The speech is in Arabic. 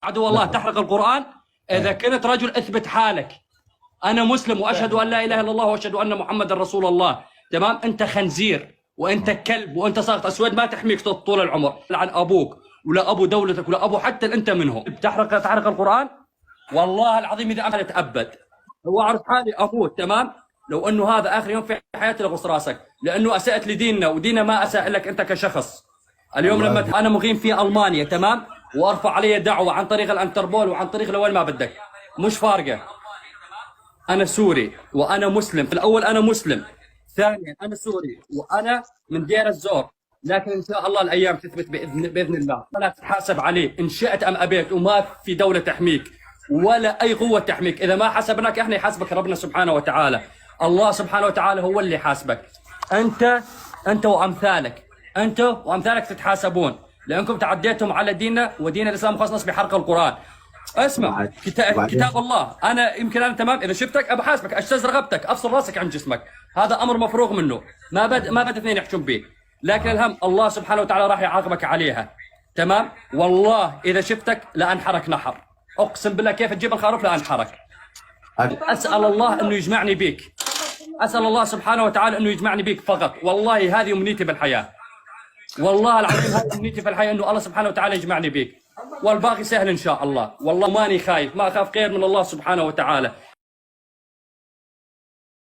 عدو الله تحرق القرآن. إذا كنت رجل اثبت حالك، أنا مسلم وأشهد أن لا إله إلا الله وأشهد أن محمد رسول الله، تمام؟ أنت خنزير وأنت كلب وأنت ساقط أسود، ما تحميك طول العمر عن أبوك ولا أبو دولتك ولا أبو حتى أنت منهم. تحرق القرآن، والله العظيم إذا أنا أتأبد وأعرف حالي أموت، تمام؟ لو أنه هذا آخر يوم في حياتي لغص راسك، لأنه أسأت لديننا وديننا ما أساء لك أنت كشخص. اليوم لما أنا مقيم في ألمانيا، تمام؟ وأرفع علي دعوة عن طريق الانتربول وعن طريق لوين ما بدك، مش فارقة. أنا سوري وأنا مسلم، في الأول أنا مسلم، ثانيا أنا سوري وأنا من دير الزور، لكن إن شاء الله الأيام تثبت بإذن الله. لا تتحاسب عليه إن شئت أم أبيت، وما في دولة تحميك ولا أي قوة تحميك. إذا ما حسبناك إحنا يحاسبك ربنا سبحانه وتعالى. الله سبحانه وتعالى هو اللي يحاسبك. أنت وأمثالك، أنت وأمثالك تتحاسبون، لأنكم تعديتم على ديننا ودين الإسلام خصص بحرق القرآن. اسمع، كتاب الله، أنا يمكن أنا تمام، إذا شفتك أبحاسبك، أجتز رقبتك، أفصل راسك عن جسمك، هذا أمر مفروغ منه، ما بد اثنين يحكم به، لكن الهم الله سبحانه وتعالى راح يعاقبك عليها، تمام؟ والله إذا شفتك لأنحرك نحر، أقسم بالله كيف تجيب الخروف لأنحرك. أسأل الله أنه يجمعني بيك، أسأل الله سبحانه وتعالى أنه يجمعني بيك فقط، والله هذه أمنيتي بالحياة، والله العظيم هذه أمنيتي في الحياة، أنه الله سبحانه وتعالى يجمعني بيك، والباقي سهل إن شاء الله. والله ماني خايف، ما أخاف غير من الله سبحانه وتعالى.